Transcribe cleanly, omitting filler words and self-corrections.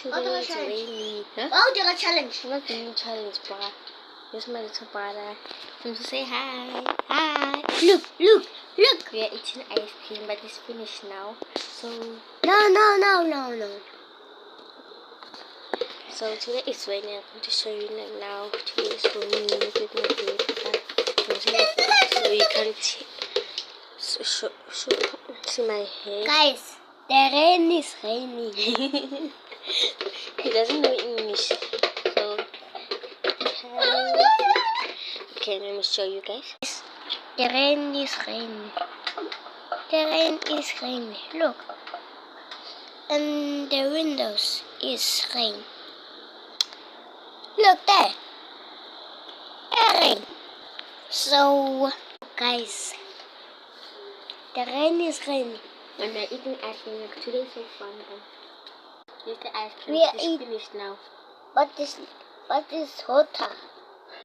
But today it's raining. Huh? Oh, there's a challenge. I'm not doing challenge, brother. Here's my little brother. Come to say hi. Hi. Look. We are eating ice cream, but it's finished now. So No. So today it's raining. I'm going to show you now. Today is raining with my baby. So you can't see my hair. Guys, the rain is raining. He doesn't know English. So okay, let me show you guys. The rain is raining. The rain is raining. Look. And the windows is rain. Look there. Rain. So, guys, the rain is raining. And we're eating ice cream. Like, today's so fun. Here's the ice cream. We are It's finished now. What is hotter?